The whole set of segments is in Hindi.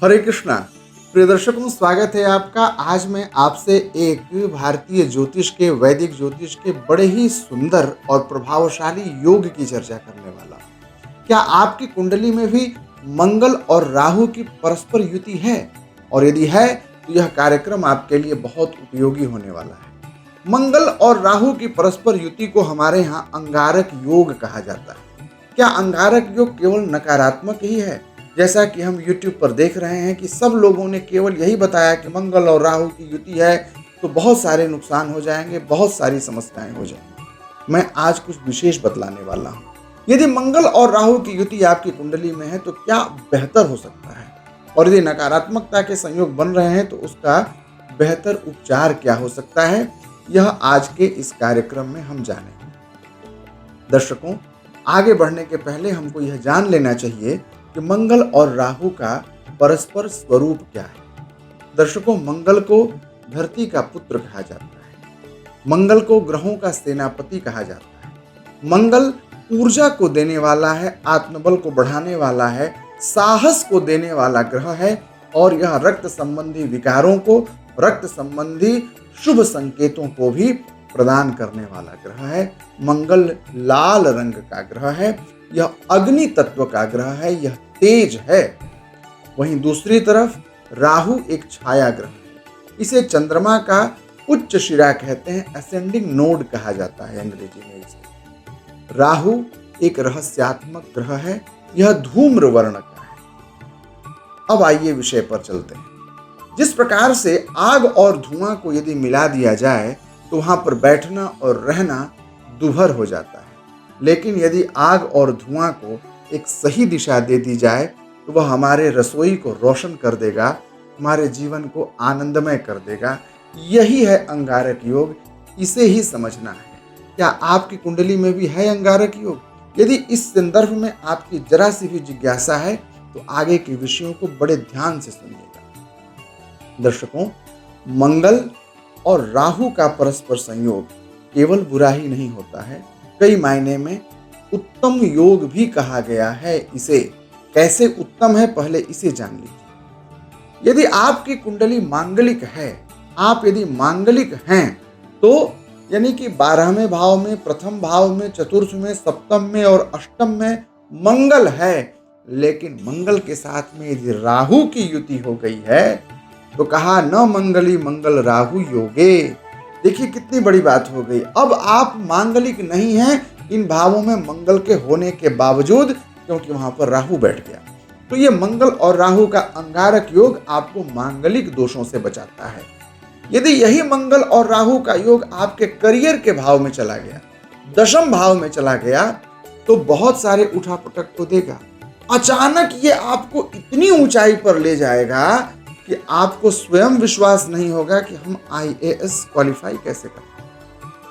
हरे कृष्णा। प्रिय दर्शकों, स्वागत है आपका। आज मैं आपसे एक भारतीय ज्योतिष के, वैदिक ज्योतिष के बड़े ही सुंदर और प्रभावशाली योग की चर्चा करने वाला हूं। क्या आपकी कुंडली में भी मंगल और राहु की परस्पर युति है? और यदि है तो यह कार्यक्रम आपके लिए बहुत उपयोगी होने वाला है। मंगल और राहु की परस्पर युति को हमारे यहाँ अंगारक योग कहा जाता है। क्या अंगारक योग केवल नकारात्मक ही है? जैसा कि हम YouTube पर देख रहे हैं कि सब लोगों ने केवल यही बताया कि मंगल और राहु की युति है तो बहुत सारे नुकसान हो जाएंगे, बहुत सारी समस्याएं हो जाएंगी। मैं आज कुछ विशेष बतलाने वाला हूं। यदि मंगल और राहु की युति आपकी कुंडली में है तो क्या बेहतर हो सकता है, और यदि नकारात्मकता के संयोग बन रहे हैं तो उसका बेहतर उपचार क्या हो सकता है, यह आज के इस कार्यक्रम में हम जानेंगे। दर्शकों, आगे बढ़ने के पहले हमको यह जान लेना चाहिए कि मंगल और राहु का परस्पर स्वरूप क्या है। दर्शकों, मंगल को धरती का पुत्र कहा जाता है। मंगल को ग्रहों का सेनापति कहा जाता है। मंगल ऊर्जा को देने वाला है, आत्मबल को बढ़ाने वाला है, साहस को देने वाला ग्रह है, और यह रक्त संबंधी विकारों को, रक्त संबंधी शुभ संकेतों को भी प्रदान करने वाला ग्रह है। मंगल लाल रंग का ग्रह है, यह अग्नि तत्व का ग्रह है, यह तेज है। वहीं दूसरी तरफ राहु एक छाया ग्रह है। इसे चंद्रमा का उच्च शिरा कहते हैं, असेंडिंग नोड कहा जाता है अंग्रेजी में इसे। राहु एक रहस्यात्मक ग्रह है, यह धूम्र वर्ण का है। अब आइए विषय पर चलते हैं। जिस प्रकार से आग और धुआं को यदि मिला दिया जाए तो वहां पर बैठना और रहना दुभर हो जाता है, लेकिन यदि आग और धुआं को एक सही दिशा दे दी जाए तो वह हमारे रसोई को रोशन कर देगा, हमारे जीवन को आनंदमय कर देगा। यही है अंगारक योग, इसे ही समझना है। क्या आपकी कुंडली में भी है अंगारक योग? यदि इस संदर्भ में आपकी जरा सी भी जिज्ञासा है तो आगे के विषयों को बड़े ध्यान से सुनिएगा। दर्शकों, मंगल और राहु का परस्पर संयोग केवल बुरा ही नहीं होता है, कई मायने में उत्तम योग भी कहा गया है इसे। कैसे उत्तम है, पहले इसे जान लीजिए। यदि आपकी कुंडली मांगलिक है, आप यदि मांगलिक हैं तो यानी कि 12वें भाव में, प्रथम भाव में, चतुर्थ में, सप्तम में और अष्टम में मंगल है, लेकिन मंगल के साथ में यदि राहु की युति हो गई है तो कहा न मंगली मंगल राहु योगे। देखिए कितनी बड़ी बात हो गई। अब आप मांगलिक नहीं हैं इन भावों में मंगल के होने के बावजूद, क्योंकि वहां पर राहु बैठ गया। तो ये मंगल और राहु का अंगारक योग आपको मांगलिक दोषों से बचाता है। यदि यही मंगल और राहु का योग आपके करियर के भाव में चला गया, दशम भाव में चला गया, तो बहुत सारे उठापटक को देगा। अचानक ये आपको इतनी ऊंचाई पर ले जाएगा कि आपको स्वयं विश्वास नहीं होगा कि हम IAS क्वालिफाई कैसे करते हैं,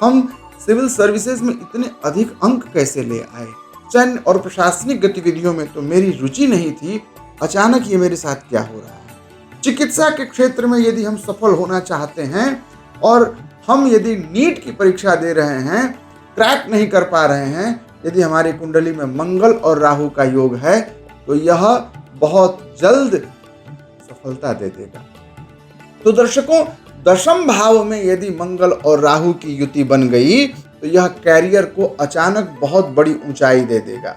हम सिविल सर्विसेज में इतने अधिक अंक कैसे ले आए, चयन और प्रशासनिक गतिविधियों में तो मेरी रुचि नहीं थी, अचानक ये मेरे साथ क्या हो रहा है। चिकित्सा के क्षेत्र में यदि हम सफल होना चाहते हैं और हम यदि नीट की परीक्षा दे रहे हैं, क्रैक नहीं कर पा रहे हैं, यदि हमारी कुंडली में मंगल और राहु का योग है तो यह बहुत जल्द सफलता दे देगा। तो दर्शकों, दशम भाव में यदि मंगल और राहु की युति बन गई तो यह कैरियर को अचानक बहुत बड़ी ऊंचाई दे देगा।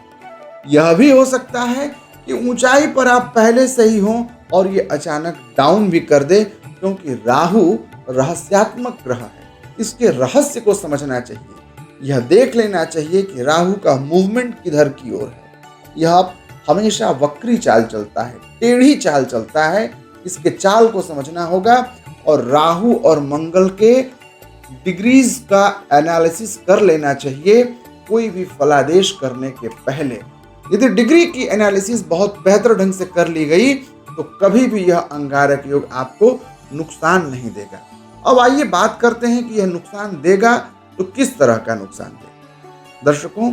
यह भी हो सकता है कि ऊंचाई पर आप पहले से ही हों और ये अचानक डाउन भी कर दे, क्योंकि राहु रहस्यात्मक ग्रह है। इसके रहस्य को समझना चाहिए। यह देख लेना चाहिए कि राहु का मूवमेंट किधर की ओर है। यह हमेशा वक्री चाल चलता है, टेढ़ी चाल चलता है, इसके चाल को समझना होगा। और राहु और मंगल के डिग्रीज का एनालिसिस कर लेना चाहिए कोई भी फलादेश करने के पहले। यदि डिग्री की एनालिसिस बहुत बेहतर ढंग से कर ली गई तो कभी भी यह अंगारक योग आपको नुकसान नहीं देगा। अब आइए बात करते हैं कि यह नुकसान देगा तो किस तरह का नुकसान देगा। दर्शकों,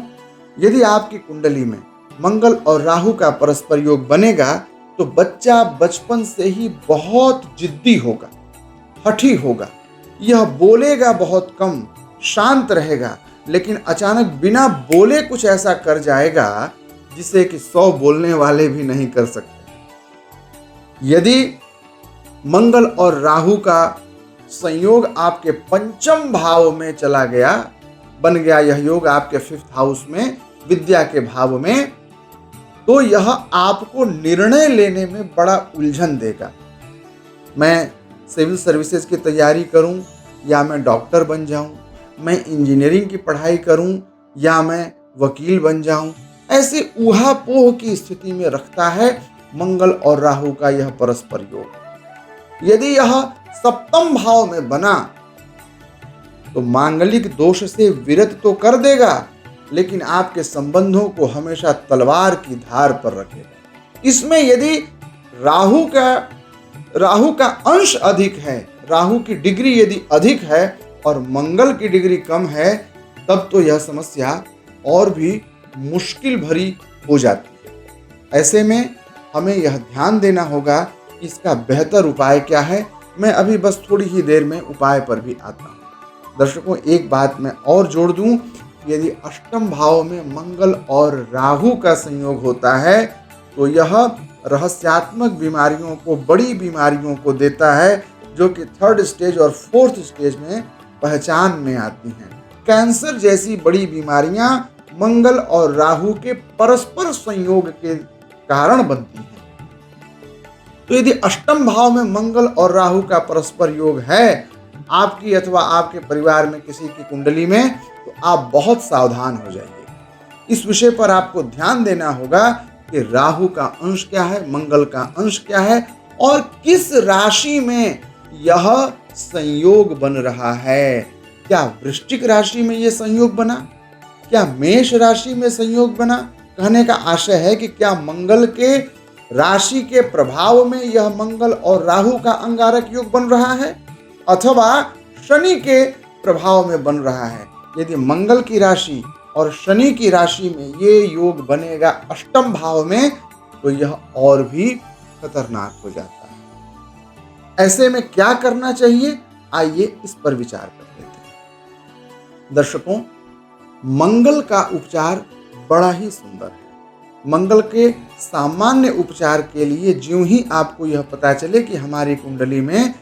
यदि आपकी कुंडली में मंगल और राहु का परस्पर योग बनेगा तो बच्चा बचपन से ही बहुत जिद्दी होगा, हठी होगा। यह बोलेगा बहुत कम, शांत रहेगा, लेकिन अचानक बिना बोले कुछ ऐसा कर जाएगा जिसे कि 100 बोलने वाले भी नहीं कर सकते। यदि मंगल और राहु का संयोग आपके पंचम भाव में चला गया, बन गया यह योग आपके 5th हाउस में, विद्या के भाव में, तो यह आपको निर्णय लेने में बड़ा उलझन देगा। मैं सिविल सर्विसेज की तैयारी करूं या मैं डॉक्टर बन जाऊं, मैं इंजीनियरिंग की पढ़ाई करूं या मैं वकील बन जाऊं, ऐसे ऊहापोह की स्थिति में रखता है मंगल और राहु का यह परस्पर योग। यदि यह 7म भाव में बना तो मांगलिक दोष से विरत तो कर देगा, लेकिन आपके संबंधों को हमेशा तलवार की धार पर रखेगा। इसमें यदि राहु का अंश अधिक है, राहु की डिग्री यदि अधिक है और मंगल की डिग्री कम है, तब तो यह समस्या और भी मुश्किल भरी हो जाती है। ऐसे में हमें यह ध्यान देना होगा कि इसका बेहतर उपाय क्या है। मैं अभी बस थोड़ी ही देर में उपाय पर भी आता हूँ। दर्शकों, एक बात मैं और जोड़ दूं, यदि 8म भाव में मंगल और राहु का संयोग होता है तो यह रहस्यात्मक बीमारियों को, बड़ी बीमारियों को देता है, जो कि 3rd स्टेज और 4th स्टेज में पहचान में आती हैं। कैंसर जैसी बड़ी बीमारियां मंगल और राहु के परस्पर संयोग के कारण बनती हैं। तो यदि 8म भाव में मंगल और राहु का परस्पर योग है आपकी अथवा आपके परिवार में किसी की कुंडली में, तो आप बहुत सावधान हो जाइए। इस विषय पर आपको ध्यान देना होगा कि राहु का अंश क्या है, मंगल का अंश क्या है और किस राशि में यह संयोग बन रहा है। क्या वृश्चिक राशि में यह संयोग बना, क्या मेष राशि में संयोग बना। कहने का आशय है कि क्या मंगल के राशि के प्रभाव में यह मंगल और राहु का अंगारक योग बन रहा है अथवा शनि के प्रभाव में बन रहा है। यदि मंगल की राशि और शनि की राशि में ये योग बनेगा 8म भाव में, तो यह और भी खतरनाक हो जाता है। ऐसे में क्या करना चाहिए, आइए इस पर विचार कर लेते हैं। दर्शकों, मंगल का उपचार बड़ा ही सुंदर है। मंगल के सामान्य उपचार के लिए ज्यों ही आपको यह पता चले कि हमारी कुंडली में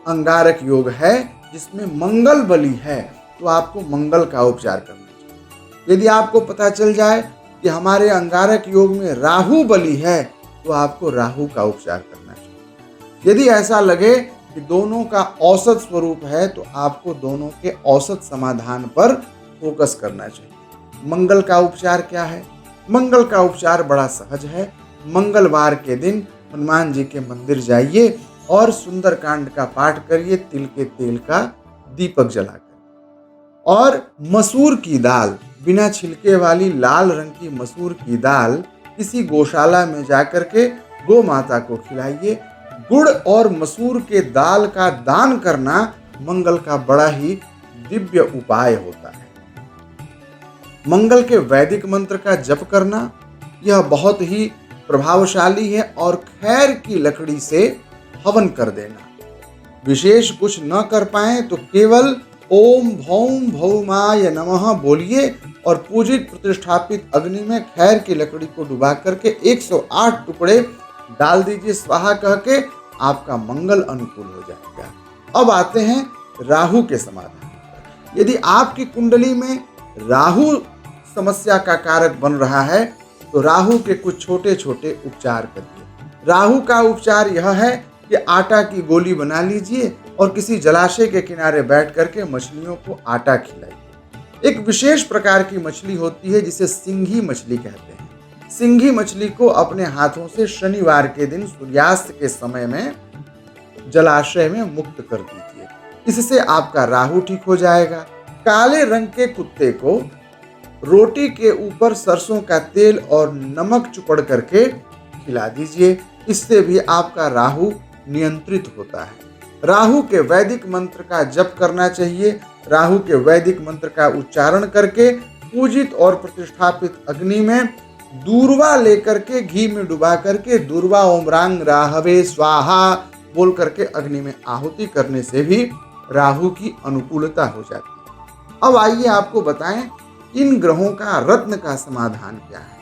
अंगारक योग है जिसमें मंगल बली है, तो आपको मंगल का उपचार करना चाहिए। यदि आपको पता चल जाए कि हमारे अंगारक योग में राहु बली है, तो आपको राहु का उपचार करना चाहिए। यदि ऐसा लगे कि दोनों का औसत स्वरूप है, तो आपको दोनों के औसत समाधान पर फोकस करना चाहिए। मंगल का उपचार क्या है? मंगल का उपचार बड़ा सहज है। मंगलवार के दिन हनुमान जी के मंदिर जाइए और सुंदरकांड का पाठ करिए, तिल के तेल का दीपक जलाकर। और मसूर की दाल, बिना छिलके वाली लाल रंग की मसूर की दाल किसी गौशाला में जाकर के गौ माता को खिलाइए। गुड़ और मसूर के दाल का दान करना मंगल का बड़ा ही दिव्य उपाय होता है। मंगल के वैदिक मंत्र का जप करना यह बहुत ही प्रभावशाली है। और खैर की लकड़ी से हवन कर देना। विशेष कुछ न कर पाए तो केवल ओम भौम भौमाय नमः बोलिए और पूजित प्रतिष्ठापित अग्नि में खैर की लकड़ी को डुबा करके 108 टुकड़े डाल दीजिए स्वाहा कह के, आपका मंगल अनुकूल हो जाएगा। अब आते हैं राहु के समाधान। यदि आपकी कुंडली में राहु समस्या का कारक बन रहा है, तो राहु के कुछ छोटे छोटे उपचार करिए। राहु का उपचार यह है कि आटा की गोली बना लीजिए और किसी जलाशय के किनारे बैठ करके मछलियों को आटा खिलाइए। एक विशेष प्रकार की मछली होती है जिसे सिंघी मछली कहते हैं। सिंघी मछली को अपने हाथों से शनिवार के दिन सूर्यास्त के समय में जलाशय में मुक्त कर दीजिए। इससे आपका राहु ठीक हो जाएगा। काले रंग के कुत्ते को रोटी के ऊपर सरसों का तेल और नमक चुपड़ करके खिला दीजिए। इससे भी आपका राहु नियंत्रित होता है। राहु के वैदिक मंत्र का जप करना चाहिए। राहु के वैदिक मंत्र का उच्चारण करके पूजित और प्रतिष्ठापित अग्नि में दूर्वा लेकर के घी में डुबा करके दूर्वा ओम रांग राहवे स्वाहा बोल करके अग्नि में आहुति करने से भी राहु की अनुकूलता हो जाती है। अब आइए आपको बताएं इन ग्रहों का रत्न का समाधान क्या है।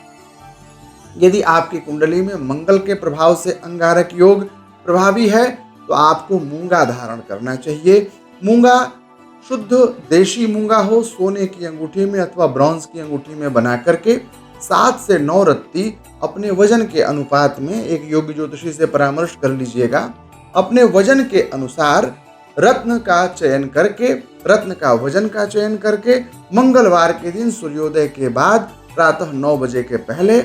यदि आपकी कुंडली में मंगल के प्रभाव से अंगारक योग प्रभावी है तो आपको मूंगा धारण करना चाहिए। मूंगा शुद्ध देशी मूंगा हो, सोने की अंगूठी में अथवा ब्रॉन्ज की अंगूठी में बना करके 7 से 9 रत्ती अपने वजन के अनुपात में एक योग्य ज्योतिषी से परामर्श कर लीजिएगा। अपने वजन के अनुसार रत्न का चयन करके, रत्न का वजन का चयन करके मंगलवार के दिन सूर्योदय के बाद प्रातः 9 बजे के पहले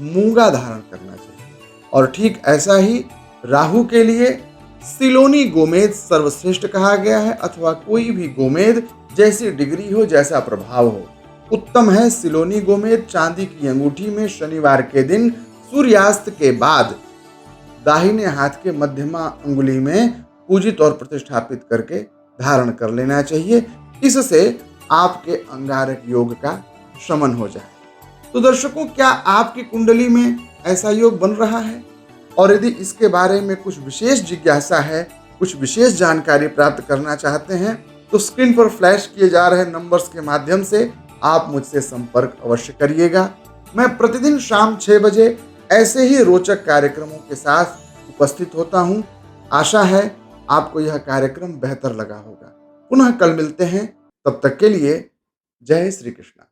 मूंगा धारण करना चाहिए। और ठीक ऐसा ही राहु के लिए सिलोनी गोमेद सर्वश्रेष्ठ कहा गया है, अथवा कोई भी गोमेद जैसी डिग्री हो, जैसा प्रभाव हो, उत्तम है। सिलोनी गोमेद चांदी की अंगूठी में शनिवार के दिन सूर्यास्त के बाद दाहिने हाथ के मध्यमा अंगुली में पूजित और प्रतिष्ठापित करके धारण कर लेना चाहिए। इससे आपके अंगारक योग का शमन हो जाए। तो दर्शकों, क्या आपकी कुंडली में ऐसा योग बन रहा है? और यदि इसके बारे में कुछ विशेष जिज्ञासा है, कुछ विशेष जानकारी प्राप्त करना चाहते हैं, तो स्क्रीन पर फ्लैश किए जा रहे नंबर्स के माध्यम से आप मुझसे संपर्क अवश्य करिएगा। मैं प्रतिदिन शाम 6 बजे ऐसे ही रोचक कार्यक्रमों के साथ उपस्थित होता हूं। आशा है आपको यह कार्यक्रम बेहतर लगा होगा। पुनः कल मिलते हैं, तब तक के लिए जय श्री कृष्ण।